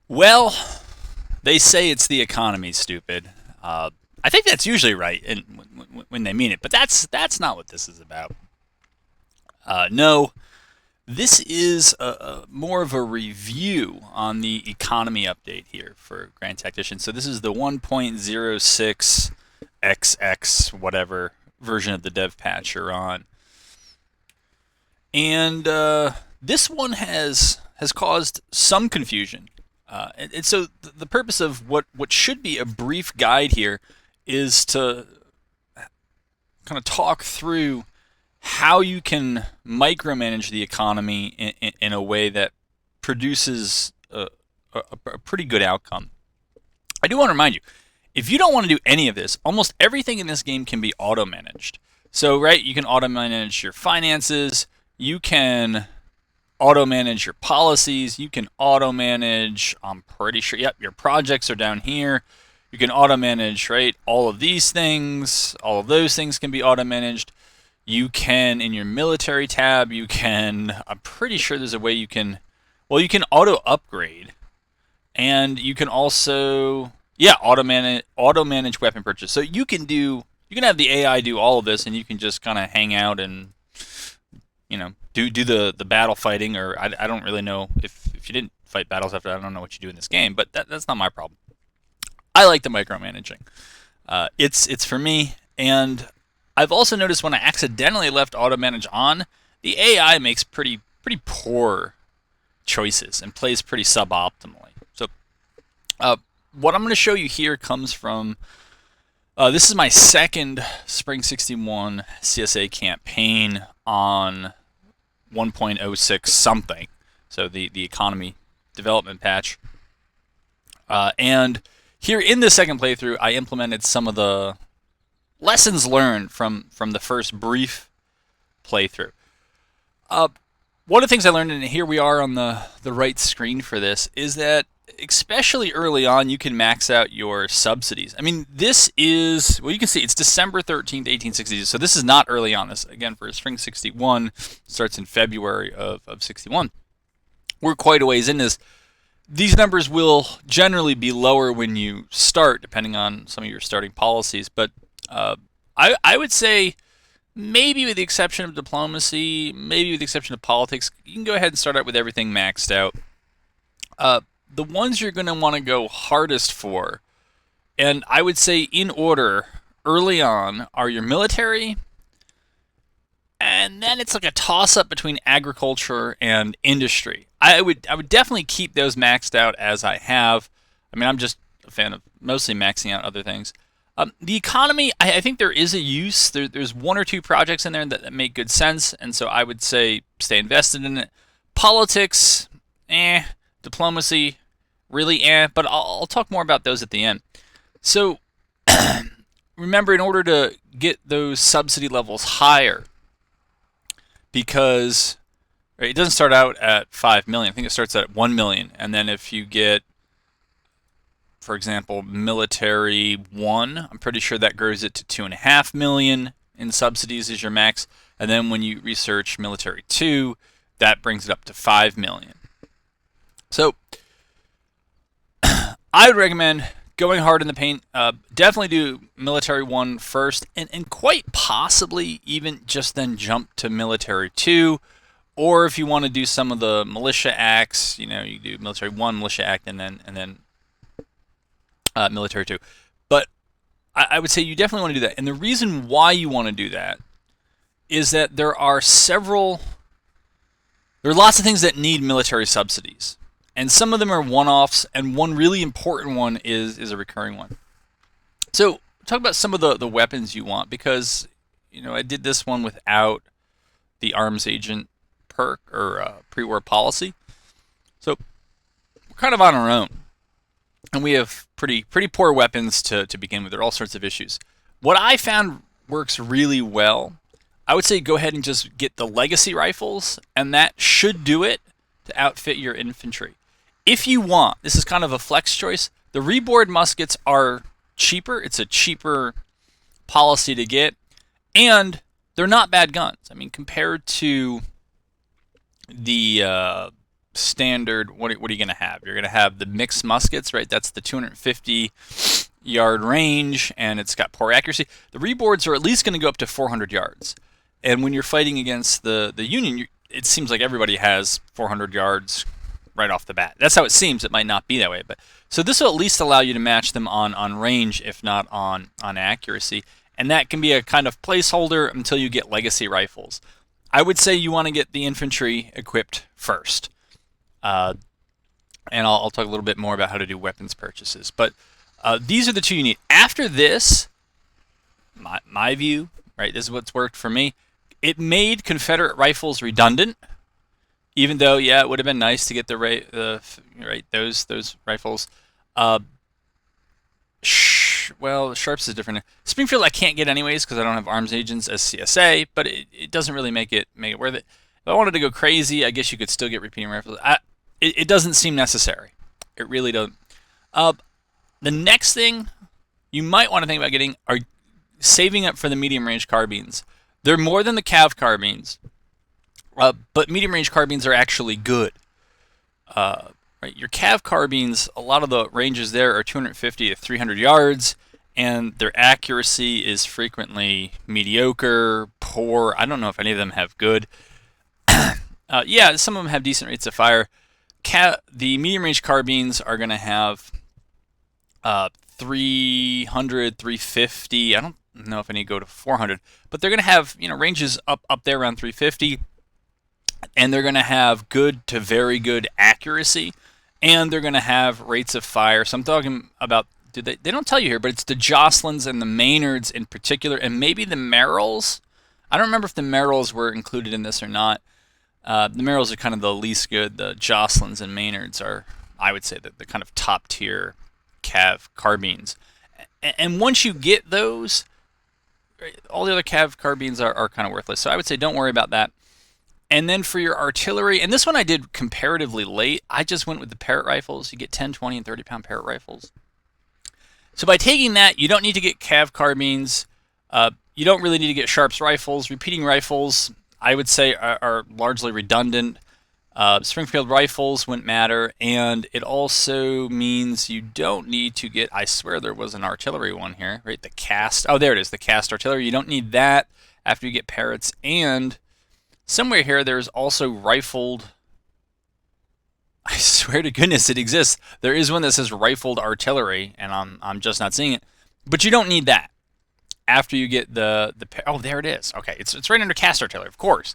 Well, they say it's the economy, stupid. I think that's usually right, and when they mean it, but that's not what this is about. No, this is more of a review on the economy update here for Grand Tactician. So this is the 1.06XX whatever version of the dev patch you're on, and this one has caused some confusion. And so the purpose of what should be a brief guide here is to kind of talk through how you can micromanage the economy in a way that produces a pretty good outcome. I do want to remind you, if you don't want to do any of this, almost everything in this game can be auto-managed. So, right, you can auto-manage your finances, you can auto-manage your policies, you can auto-manage, I'm pretty sure, yep, your projects are down here. You can auto-manage, right, all of these things, all of those things can be auto-managed. You can, in your military tab, you can, I'm pretty sure there's a way you can, well, you can auto-upgrade, and you can also, yeah, auto-manage weapon purchase. So you can have the AI do all of this, and you can just kind of hang out and, do the battle fighting, or I don't really know if you didn't fight battles after that, I don't know what you do in this game, but that's not my problem. I like the micromanaging. It's for me, and I've also noticed when I accidentally left auto manage on, the AI makes pretty poor choices and plays pretty suboptimally. So what I'm going to show you here comes from this is my second Spring 61 CSA campaign on 1.06 something, so the economy development patch. And here in the second playthrough, I implemented some of the lessons learned from the first brief playthrough. One of the things I learned, and here we are on the right screen for this, is that especially early on, you can max out your subsidies. I mean, this is, well, you can see it's December 13th, 1860. So this is not early on. This, again, for Spring 61, starts in February of 61. We're quite a ways in this. These numbers will generally be lower when you start, depending on some of your starting policies. But I would say, maybe with the exception of diplomacy, maybe with the exception of politics, you can go ahead and start out with everything maxed out. The ones you're going to want to go hardest for, and I would say in order, early on, are your military, and then it's like a toss-up between agriculture and industry. I would definitely keep those maxed out as I have. I mean, I'm just a fan of mostly maxing out other things. The economy, I think there is a use. There's one or two projects in there that make good sense, and so I would say stay invested in it. Politics, Diplomacy, really but I'll talk more about those at the end. So remember, in order to get those subsidy levels higher, because right, it doesn't start out at 5 million. I think it starts at 1 million. And then if you get, for example, military 1, I'm pretty sure that grows it to 2.5 million in subsidies is your max. And then when you research military 2, that brings it up to 5 million. So I would recommend going hard in the paint. Definitely do military 1 first, and quite possibly even just then jump to military 2. Or if you want to do some of the militia acts, you do military 1, militia act, and then military 2. But I would say you definitely want to do that. And the reason why you want to do that is that there are lots of things that need military subsidies. And some of them are one-offs, and one really important one is a recurring one. So talk about some of the weapons you want, because I did this one without the arms agent perk or pre-war policy. So we're kind of on our own. And we have pretty poor weapons to begin with. There are all sorts of issues. What I found works really well, I would say go ahead and just get the legacy rifles, and that should do it to outfit your infantry. If you want, this is kind of a flex choice, the Rebord Muskets are cheaper. It's a cheaper policy to get, and they're not bad guns. I mean, compared to the standard, what are you going to have? You're going to have the mixed muskets, right? That's the 250-yard range, and it's got poor accuracy. The Rebords are at least going to go up to 400 yards. And when you're fighting against the Union, it seems like everybody has 400 yards right off the bat. That's how it seems. It might not be that way, but so this will at least allow you to match them on range, if not on accuracy. And that can be a kind of placeholder until you get legacy rifles. I would say you want to get the infantry equipped first. And I'll talk a little bit more about how to do weapons purchases. But these are the two you need. After this, my view, right, this is what's worked for me. It made Confederate rifles redundant, even though, yeah, it would have been nice to get those rifles. Well, Sharps is different. Springfield I can't get anyways because I don't have arms agents as CSA, but it doesn't really make it worth it. If I wanted to go crazy, I guess you could still get repeating rifles. It doesn't seem necessary. It really doesn't. The next thing you might want to think about getting are saving up for the medium range carbines. They're more than the Cav carbines, but medium range carbines are actually good. Right, your Cav carbines, a lot of the ranges there are 250 to 300 yards, and their accuracy is frequently mediocre, poor. I don't know if any of them have good. Yeah, some of them have decent rates of fire. The medium range carbines are going to have 300, 350. I don't know if any go to 400, but they're going to have ranges up there around 350, and they're going to have good to very good accuracy, and they're going to have rates of fire. So I'm talking about, they don't tell you here, but it's the Jocelyn's and the Maynards in particular, and maybe the Merrills. I don't remember if the Merrills were included in this or not. The Merrills are kind of the least good. The Jocelyn's and Maynards are, I would say, the kind of top tier Cav carbines. And once you get those, all the other Cav carbines are kind of worthless. So I would say don't worry about that. And then for your artillery, and this one I did comparatively late, I just went with the Parrott rifles. You get 10, 20, and 30-pound Parrott rifles. So by taking that, you don't need to get Cav carbines. You don't really need to get Sharps rifles. Repeating rifles, I would say, are largely redundant. Springfield rifles wouldn't matter, and it also means you don't need to get, I swear there was an artillery one here, right? The cast, oh, there it is, the cast artillery. You don't need that after you get Parrotts, and somewhere here there's also rifled, I swear to goodness it exists. There is one that says rifled artillery, and I'm just not seeing it, but you don't need that after you get the oh, there it is. Okay, it's right under cast artillery, of course.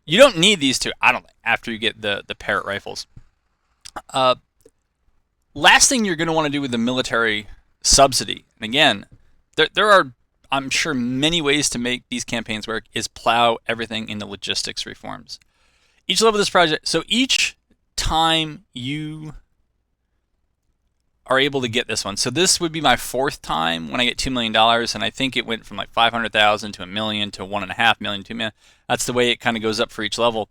You don't need these two, I don't think, after you get the Parrott rifles. Last thing you're going to want to do with the military subsidy, and again, there are, I'm sure, many ways to make these campaigns work, is plow everything into logistics reforms. Each level of this project, so each time you are able to get this one, so this would be my fourth time when I get $2 million, and I think it went from like 500,000 to $1 million to 1.5 million to $2 million. That's the way it kind of goes up for each level.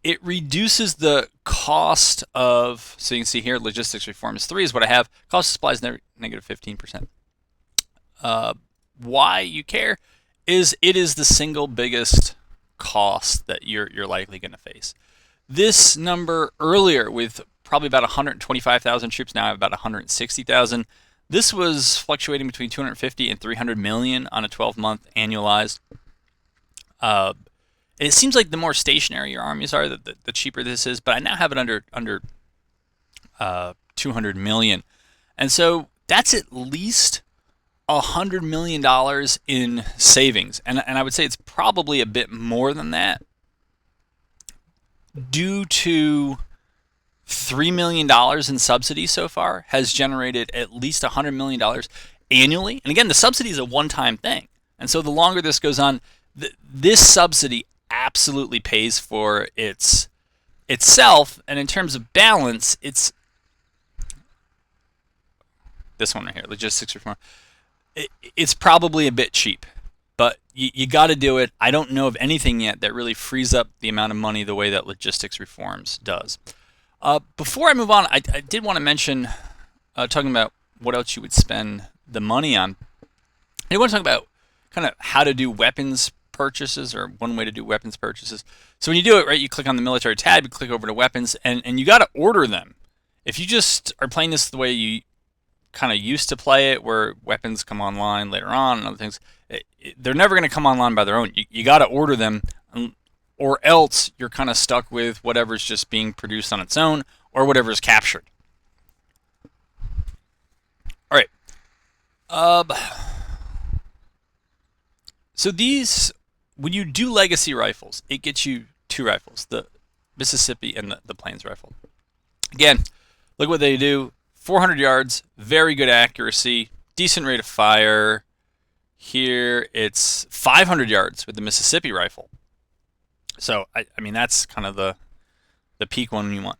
It reduces the cost of, so you can see here, logistics reforms 3 is what I have. Cost of supplies negative 15%. Why you care is it is the single biggest cost that you're likely going to face. This number earlier with probably about 125,000 troops, now I have about 160,000. This was fluctuating between 250 and 300 million on a 12-month annualized. It seems like the more stationary your armies are, the cheaper this is, but I now have it under 200 million. And so that's at least $100 million in savings. And I would say it's probably a bit more than that due to $3 million in subsidies so far has generated at least $100 million annually. And again, the subsidy is a one-time thing. And so the longer this goes on, this subsidy absolutely pays for itself. And in terms of balance, it's this one right here, logistics reform. It's probably a bit cheap, but you got to do it. I don't know of anything yet that really frees up the amount of money the way that logistics reforms does. Before I move on, I did want to mention, talking about what else you would spend the money on, I want to talk about kind of how to do weapons purchases, or one way to do weapons purchases. So when you do it, right, you click on the military tab, you click over to weapons, and you got to order them. If you just are playing this the way you kind of used to play it, where weapons come online later on and other things, they're never going to come online by their own. You got to order them, or else you're kind of stuck with whatever's just being produced on its own, or whatever's captured. All right. So these, when you do legacy rifles, it gets you 2 rifles, the Mississippi and the Plains rifle. Again, look what they do. 400 yards, very good accuracy, decent rate of fire. Here it's 500 yards with the Mississippi rifle. So, I mean, that's kind of the peak one you want.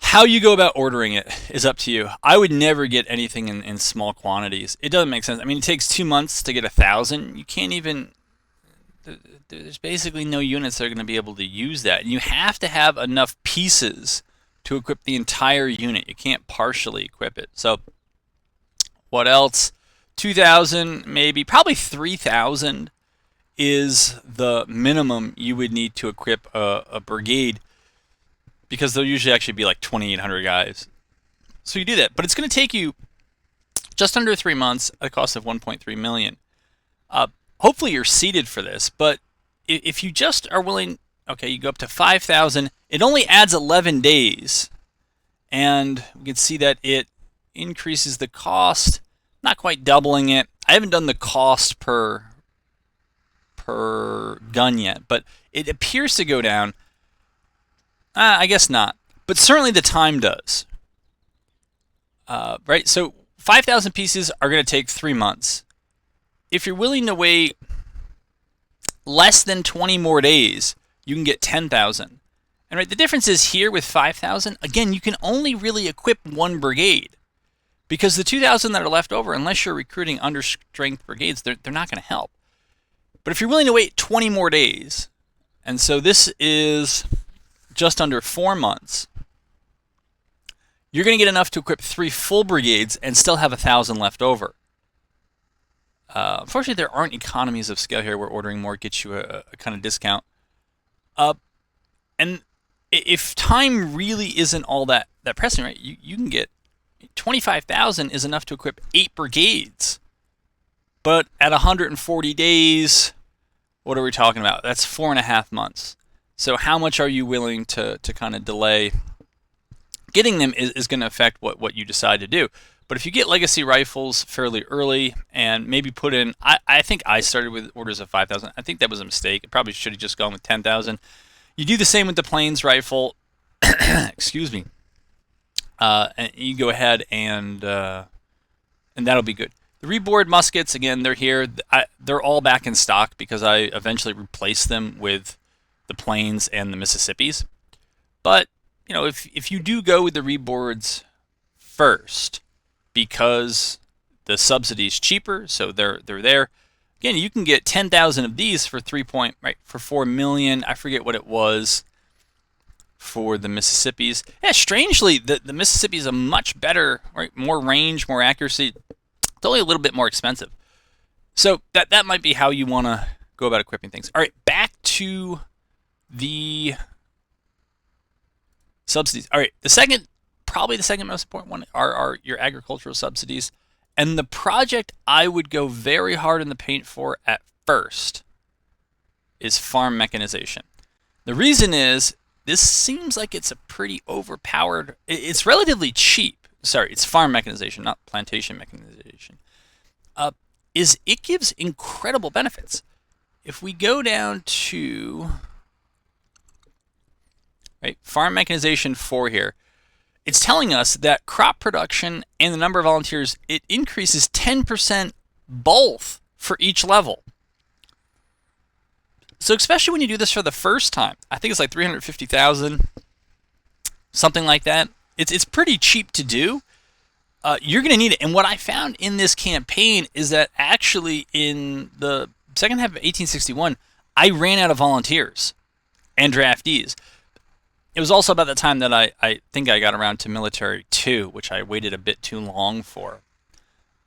How you go about ordering it is up to you. I would never get anything in small quantities. It doesn't make sense. I mean, it takes 2 months to get 1,000. You can't even... There's basically no units that are going to be able to use that. And you have to have enough pieces to equip the entire unit. You can't partially equip it. So, what else? 2,000, maybe, probably 3,000 is the minimum you would need to equip a brigade, because they'll usually actually be like 2,800 guys. So you do that, but it's going to take you just under 3 months at a cost of 1.3 million. Hopefully you're seated for this, but if you just are willing, okay, you go up to 5,000. It only adds 11 days, and we can see that it increases the cost, not quite doubling it. I haven't done the cost per gun yet, but it appears to go down. I guess not, but certainly the time does. Right, so 5,000 pieces are going to take 3 months. If you're willing to wait less than 20 more days, you can get 10,000. And right, the difference is here with 5,000, again, you can only really equip 1 brigade, because the 2,000 that are left over, unless you're recruiting understrength brigades, they're not going to help. But if you're willing to wait 20 more days, and so this is just under 4 months, you're going to get enough to equip 3 full brigades and still have 1,000 left over. Unfortunately, there aren't economies of scale here where ordering more gets you a kind of discount. And if time really isn't all that pressing, right, you can get 25,000 is enough to equip 8 brigades. But at 140 days, what are we talking about? That's 4.5 months. So how much are you willing to kind of delay getting them is going to affect what you decide to do. But if you get legacy rifles fairly early and maybe put in, I think I started with orders of 5,000. I think that was a mistake. I probably should have just gone with 10,000. You do the same with the Plains rifle. Excuse me. And you go ahead and that'll be good. The Rebord Muskets, again, they're here. They're all back in stock because I eventually replaced them with the Plains and the Mississippis. But, you know, if you do go with the Rebords first, because the subsidy's cheaper, so they're there. Again, you can get 10,000 of these for for 4 million. I forget what it was for the Mississippis. Yeah, strangely, the Mississippi is a much better, right? More range, more accuracy. It's only a little bit more expensive. So that might be how you want to go about equipping things. All right, back to the subsidies. All right, probably the second most important one are your agricultural subsidies. And the project I would go very hard in the paint for at first is farm mechanization. The reason is, this seems like it's a pretty overpowered, it's relatively cheap. Sorry, it's farm mechanization, not plantation mechanization. It gives incredible benefits. If we go down to farm mechanization 4 here, it's telling us that crop production and the number of volunteers, it increases 10% both for each level. So especially when you do this for the first time, I think it's like 350,000, something like that. It's pretty cheap to do. You're going to need it. And what I found in this campaign is that actually in the second half of 1861, I ran out of volunteers and draftees. It was also about the time that I think I got around to military 2, which I waited a bit too long for.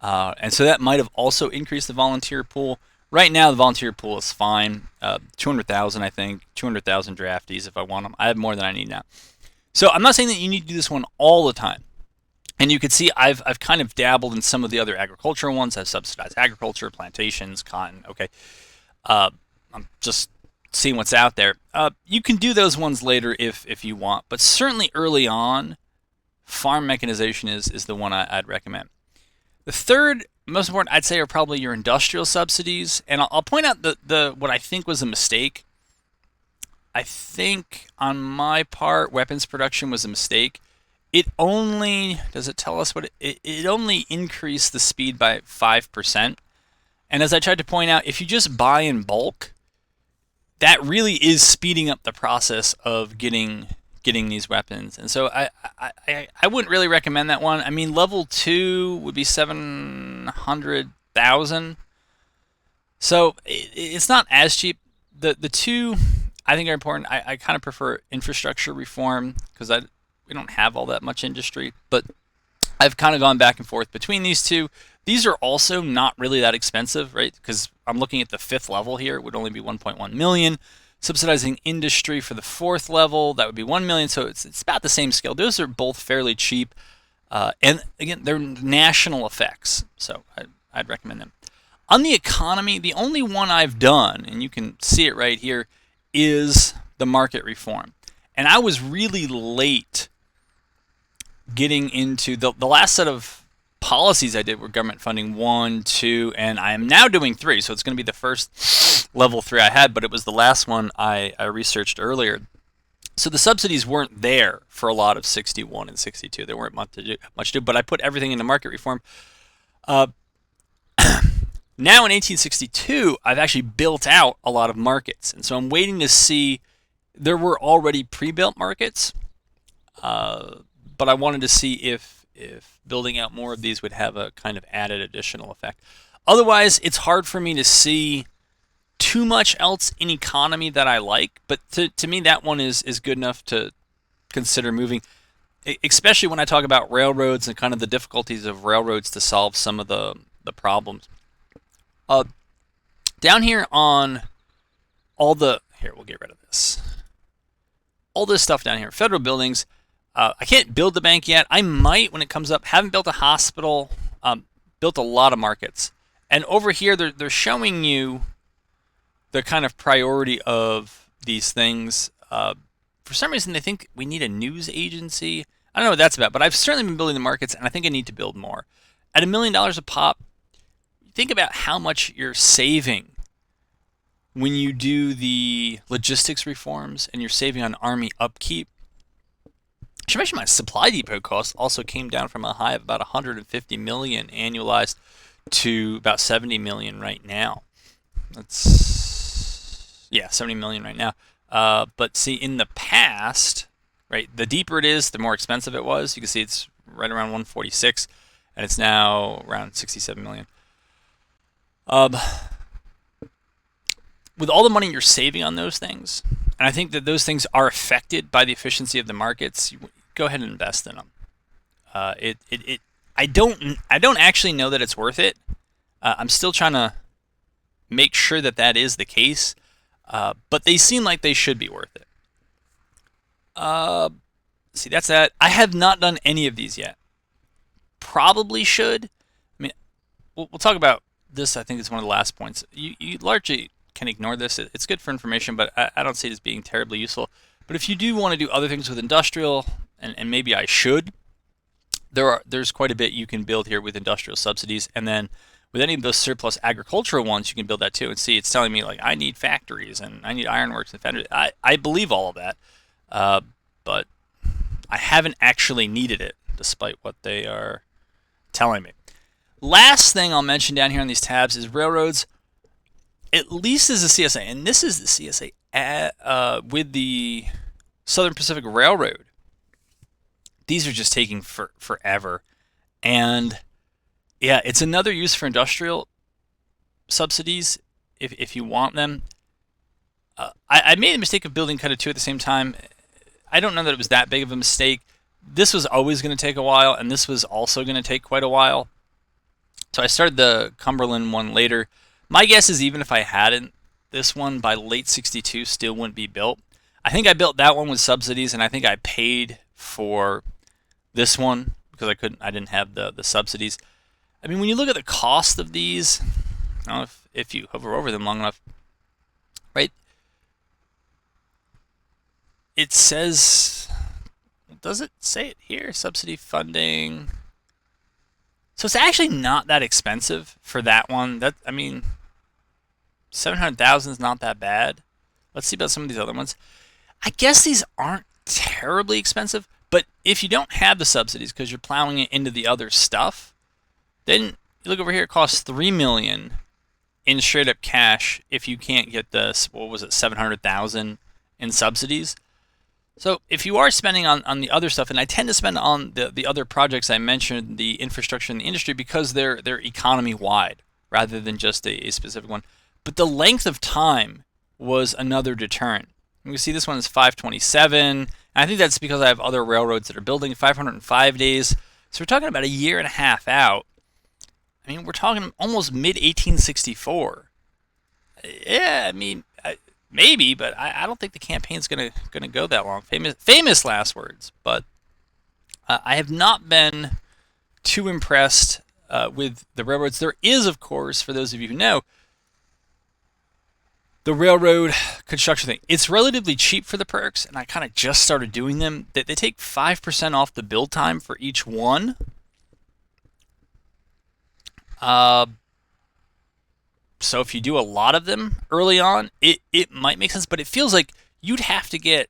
And so that might have also increased the volunteer pool. Right now, the volunteer pool is fine. 200,000, I think. 200,000 draftees if I want them. I have more than I need now. So I'm not saying that you need to do this one all the time. And you can see I've kind of dabbled in some of the other agricultural ones. I've subsidized agriculture, plantations, cotton. Okay. I'm just seeing what's out there. You can do those ones later if you want. But certainly early on, farm mechanization is the one I'd recommend. The third most important, I'd say, are probably your industrial subsidies. And I'll point out the what I think was a mistake. I think on my part, weapons production was a mistake. It only, does it tell us what it only increased the speed by 5%. And as I tried to point out, if you just buy in bulk, that really is speeding up the process of getting these weapons. And so I wouldn't really recommend that one. I mean, level 2 would be 700,000. So it's not as cheap. The two I think are important. I kind of prefer infrastructure reform because we don't have all that much industry, but I've kind of gone back and forth between these two. These are also not really that expensive, right? Because I'm looking at the 5th level here. It would only be 1.1 million. Subsidizing industry for the 4th level, that would be 1 million. So it's about the same scale. Those are both fairly cheap. And again, they're national effects. So I'd recommend them. On the economy, the only one I've done, and you can see it right here, is the market reform. And I was really late getting into the last set of policies I did were government funding 1, 2, and I am now doing 3. So it's going to be the first level 3 I had, but it was the last one I researched earlier. So the subsidies weren't there for a lot of 61 and 62. There weren't much to do, but I put everything into market reform. Now in 1862, I've actually built out a lot of markets, and so I'm waiting to see. There were already pre-built markets, but I wanted to see if building out more of these would have a kind of added additional effect. Otherwise, it's hard for me to see too much else in economy that I like, but to me that one is good enough to consider moving, especially when I talk about railroads and kind of the difficulties of railroads to solve some of the problems. Down here on all the, here, we'll get rid of this. All this stuff down here, federal buildings. I can't build the bank yet. I might when it comes up. Haven't built a hospital. Built a lot of markets. And over here, they're showing you the kind of priority of these things. For some reason, they think we need a news agency. I don't know what that's about, but I've certainly been building the markets, and I think I need to build more. At $1 million a pop, think about how much you're saving when you do the logistics reforms, and you're saving on army upkeep. I should mention my supply depot cost also came down from a high of about 150 million annualized to about 70 million right now. That's, yeah, 70 million right now. But see, in the past, right, the deeper it is, the more expensive it was. You can see it's right around 146, and it's now around 67 million. With all the money you're saving on those things, and I think that those things are affected by the efficiency of the markets, go ahead and invest in them. I don't actually know that it's worth it. I'm still trying to make sure that that is the case, but they seem like they should be worth it. See, that's that. I have not done any of these yet. Probably should. I mean, we'll talk about this. I think it's one of the last points. You largely can ignore this. It's good for information, but I don't see it as being terribly useful. But if you do want to do other things with industrial, and maybe I should, there's quite a bit you can build here with industrial subsidies, and then with any of those surplus agricultural ones, you can build that too. And see, it's telling me like I need factories and I need ironworks and foundries. I believe all of that, but I haven't actually needed it, despite what they are telling me. Last thing I'll mention down here on these tabs is railroads. At least as a CSA, and this is the CSA with the Southern Pacific Railroad. These are just taking forever. And yeah, it's another use for industrial subsidies if you want them. I made the mistake of building kind of two at the same time. I don't know that it was that big of a mistake. This was always going to take a while, and this was also going to take quite a while. So I started the Cumberland one later. My guess is even if I hadn't, this one by late 62 still wouldn't be built. I think I built that one with subsidies, and I think I paid for this one because I didn't have the subsidies. I mean, when you look at the cost of these, I don't know if you hover over them long enough, right? It says, does it say it here? Subsidy funding. So it's actually not that expensive for that one. That, I mean, 700,000 is not that bad. Let's see about some of these other ones. I guess these aren't terribly expensive, but if you don't have the subsidies because you're plowing it into the other stuff, then you look over here, it costs $3 million in straight up cash if you can't get the, what was it, 700,000 in subsidies. So if you are spending on the other stuff, and I tend to spend on the other projects I mentioned, the infrastructure in the industry, because they're economy wide rather than just a specific one. But the length of time was another deterrent. You can see this one is 527, and I think that's because I have other railroads that are building 505 days. So we're talking about a year and a half out. I mean, we're talking almost mid-1864. Yeah, I mean, maybe, but I don't think the campaign's gonna go that long. Famous last words, but I have not been too impressed with the railroads. There is, of course, for those of you who know, the railroad construction thing. It's relatively cheap for the perks, and I kind of just started doing them. They take 5% off the build time for each one. So if you do a lot of them early on, it might make sense, but it feels like you'd have to get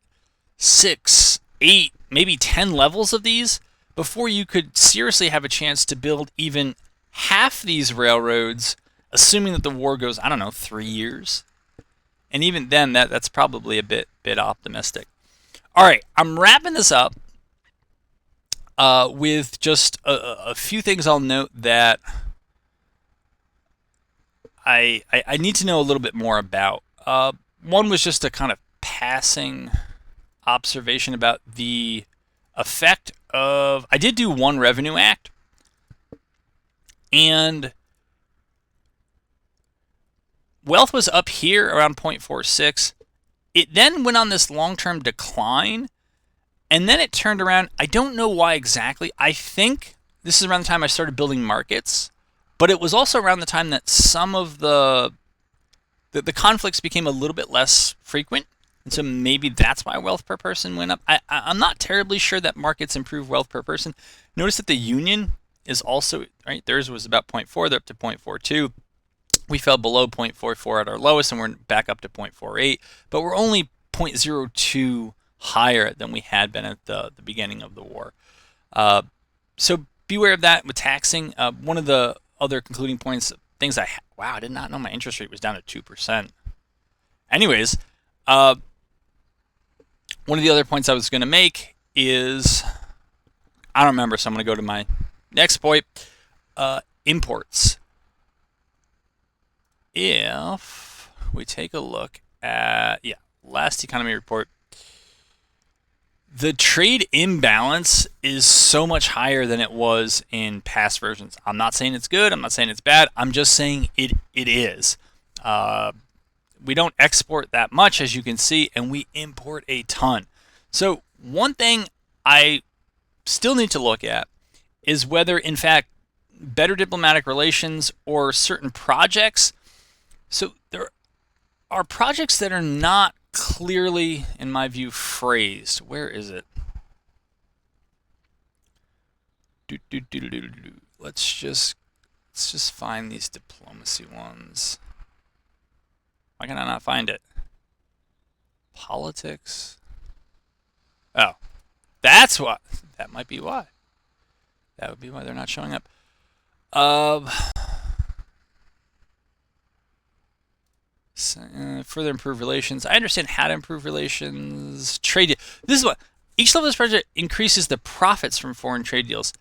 6, 8, maybe 10 levels of these before you could seriously have a chance to build even half these railroads, assuming that the war goes, I don't know, 3 years. And even then, that's probably a bit optimistic. All right, I'm wrapping this up with just a few things I'll note that I need to know a little bit more about. One was just a kind of passing observation about the effect of, I did do one revenue act, and wealth was up here around 0.46. It then went on this long-term decline, and then it turned around. I don't know why exactly. I think this is around the time I started building markets, but it was also around the time that some of the conflicts became a little bit less frequent, and so maybe that's why wealth per person went up. I'm not terribly sure that markets improve wealth per person. Notice that the union is also, right, theirs was about 0.4, they're up to 0.42. We fell below 0.44 at our lowest, and we're back up to 0.48, but we're only 0.02 higher than we had been at the beginning of the war. So beware of that with taxing. One of the other concluding points, things wow, I did not know my interest rate was down to 2%. Anyways, one of the other points I was going to make is, I don't remember, so I'm going to go to my next point, imports. If we take a look at, last economy report, the trade imbalance is so much higher than it was in past versions. I'm not saying it's good. I'm not saying it's bad. I'm just saying it is. We don't export that much, as you can see, and we import a ton. So one thing I still need to look at is whether, in fact, better diplomatic relations or certain projects. So there are projects that are not clearly, in my view, phrased. Where is it? Let's just find these diplomacy ones. Why can I not find it? Politics. Oh, that's why. That might be why. That would be why they're not showing up. Further improve relations. I understand how to improve relations. Trade. This is what each level of this project increases the profits from foreign trade deals.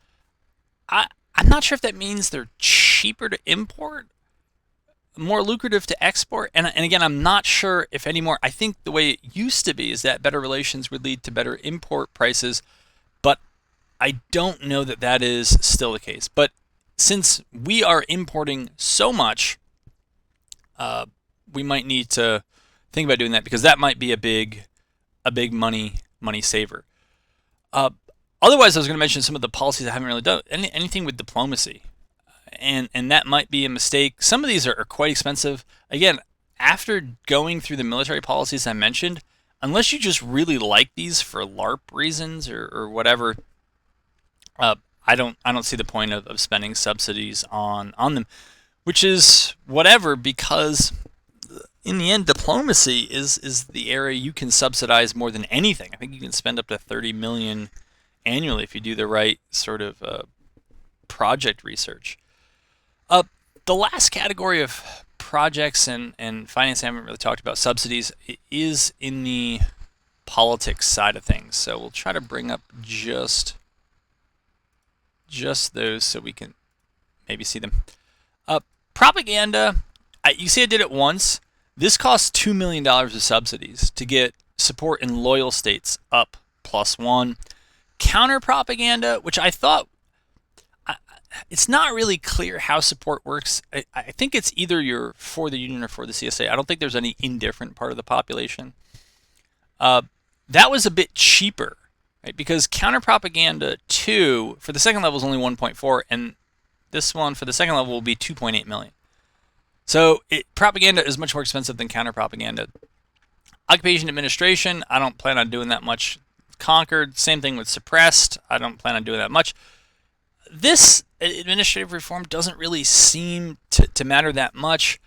I'm not sure if that means they're cheaper to import, more lucrative to export, and again, I'm not sure if anymore. I think the way it used to be is that better relations would lead to better import prices, but I don't know that that is still the case. But since we are importing so much, we might need to think about doing that, because that might be a big money saver. Otherwise, I was going to mention some of the policies I haven't really done. Anything with diplomacy, and that might be a mistake. Some of these are quite expensive. Again, after going through the military policies I mentioned, unless you just really like these for LARP reasons or whatever, I don't see the point of spending subsidies on them, which is whatever, because in the end, diplomacy is the area you can subsidize more than anything. I think you can spend up to $30 million annually if you do the right sort of project research. The last category of projects and finance I haven't really talked about, subsidies, is in the politics side of things. So we'll try to bring up just those so we can maybe see them. Propaganda, you see I did it once. This costs $2 million of subsidies to get support in loyal states up +1. Counter propaganda, which I thought, it's not really clear how support works. I think it's either you're for the union or for the CSA. I don't think there's any indifferent part of the population. That was a bit cheaper, right? Because counter propaganda 2 for the second level is only 1.4, and this one for the second level will be 2.8 million. So propaganda is much more expensive than counter propaganda. Occupation administration, I don't plan on doing that much. Conquered, same thing with suppressed. I don't plan on doing that much. This administrative reform doesn't really seem to matter that much.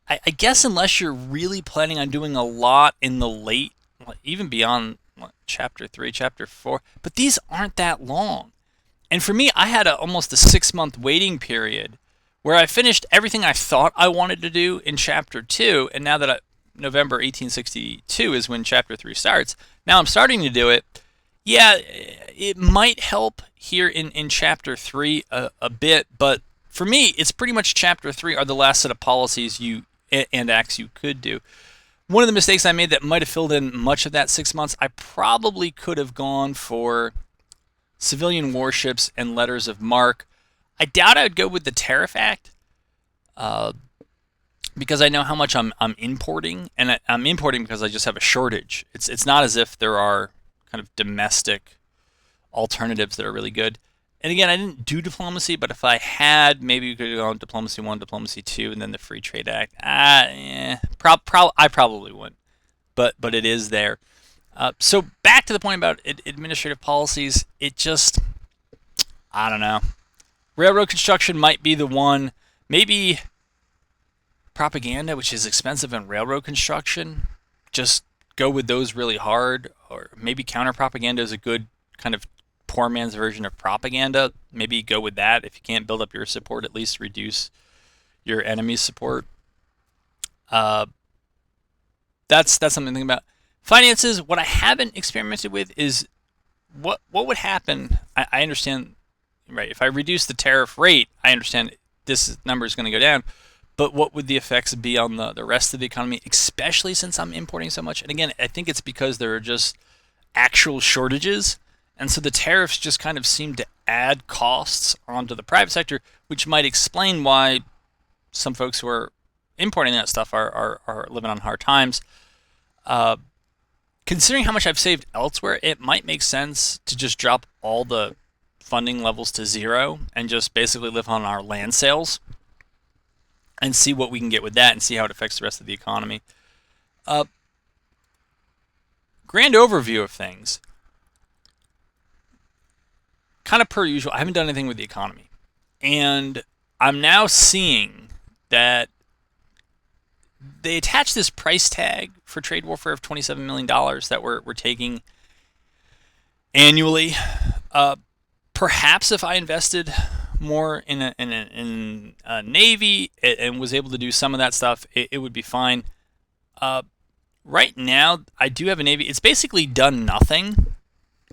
I guess unless you're really planning on doing a lot in the late, even beyond chapter 3, chapter 4, but these aren't that long. And for me, I had almost a 6-month waiting period where I finished everything I thought I wanted to do in chapter 2, and now that November 1862 is when chapter 3 starts, now I'm starting to do it. Yeah, it might help here in chapter 3 a bit, but for me, it's pretty much chapter 3 are the last set of policies and acts you could do. One of the mistakes I made that might have filled in much of that 6 months, I probably could have gone for civilian warships and letters of marque. I doubt I would go with the Tariff Act, because I know how much I'm importing, and I'm importing because I just have a shortage. It's not as if there are kind of domestic alternatives that are really good. And again, I didn't do diplomacy, but if I had, maybe we could go on diplomacy 1, diplomacy 2, and then the Free Trade Act. I probably wouldn't, but it is there. So back to the point about administrative policies, it just, I don't know. Railroad construction might be the one. Maybe propaganda, which is expensive, in railroad construction. Just go with those really hard. Or maybe counter propaganda is a good kind of poor man's version of propaganda. Maybe go with that. If you can't build up your support, at least reduce your enemy's support. That's something to think about. Finances, what I haven't experimented with is what would happen. I understand, right? If I reduce the tariff rate, I understand this number is going to go down. But what would the effects be on the rest of the economy, especially since I'm importing so much? And again, I think it's because there are just actual shortages. And so the tariffs just kind of seem to add costs onto the private sector, which might explain why some folks who are importing that stuff are living on hard times. Considering how much I've saved elsewhere, it might make sense to just drop all the funding levels to 0 and just basically live on our land sales and see what we can get with that and see how it affects the rest of the economy. Grand overview of things. Kind of per usual, I haven't done anything with the economy. And I'm now seeing that they attach this price tag for trade warfare of $27 million that we're taking annually. Perhaps if I invested more in a Navy and was able to do some of that stuff, it would be fine. Right now, I do have a Navy. It's basically done nothing.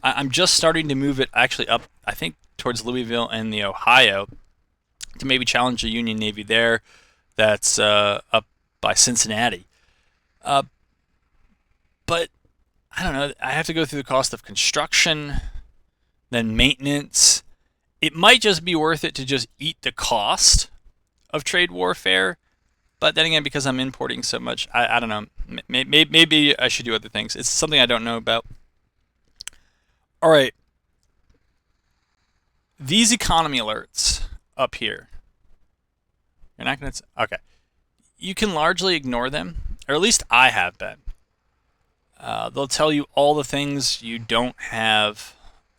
I'm just starting to move it actually up, I think, towards Louisville and the Ohio to maybe challenge a Union Navy there that's up by Cincinnati. But I don't know. I have to go through the cost of construction, then maintenance. It might just be worth it to just eat the cost of trade warfare But then again, because I'm importing so much, I don't know. Maybe I should do other things. It's something I don't know about. All right. These economy alerts up here. You're not going to... Okay. You can largely ignore them, or at least I have been. They'll tell you all the things you don't have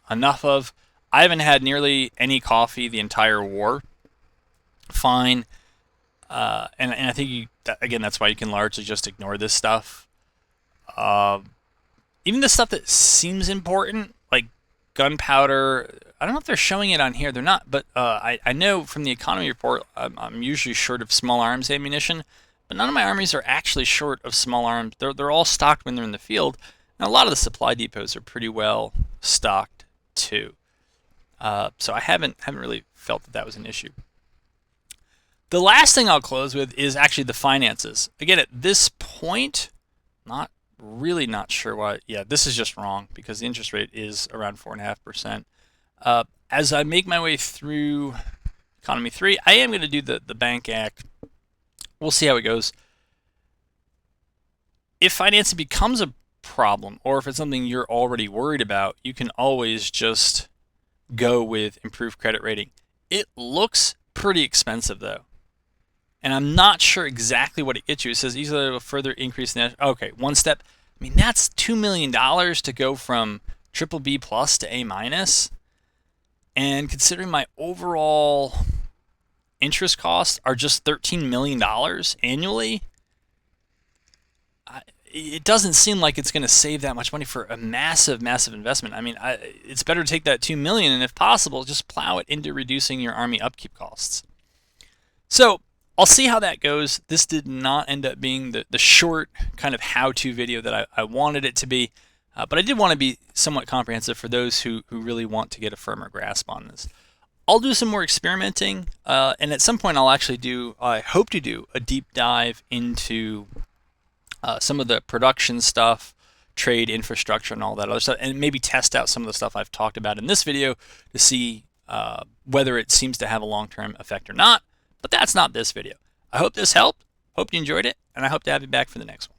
enough of. I haven't had nearly any coffee the entire war. Fine. And I think, again, that's why you can largely just ignore this stuff. Even the stuff that seems important, like gunpowder, I don't know if they're showing it on here. They're not, but I know from the economy report, I'm usually short of small arms ammunition, but none of my armies are actually short of small arms. They're all stocked when they're in the field, and a lot of the supply depots are pretty well stocked too. So I haven't really felt that was an issue. The last thing I'll close with is actually the finances. Again, at this point, not sure why. Yeah, this is just wrong because the interest rate is around 4.5%. As I make my way through Economy 3, I am going to do the Bank Act. We'll see how it goes. If financing becomes a problem, or if it's something you're already worried about, you can always just go with improved credit rating. It looks pretty expensive though, and I'm not sure exactly what it gets you. It says easily a further increase in that. Okay, one step. I mean, that's $2 million to go from BBB plus to A minus, and considering my overall interest costs are just $13 million annually, it doesn't seem like it's going to save that much money for a massive investment. I mean, it's better to take that $2 million and, if possible, just plow it into reducing your army upkeep costs. So I'll see how that goes. This did not end up being the short kind of how-to video that I wanted it to be, but I did want to be somewhat comprehensive for those who really want to get a firmer grasp on this. I'll do some more experimenting, and at some point I hope to do a deep dive into some of the production stuff, trade infrastructure, and all that other stuff, and maybe test out some of the stuff I've talked about in this video to see whether it seems to have a long-term effect or not. But that's not this video. I hope this helped. Hope you enjoyed it, and I hope to have you back for the next one.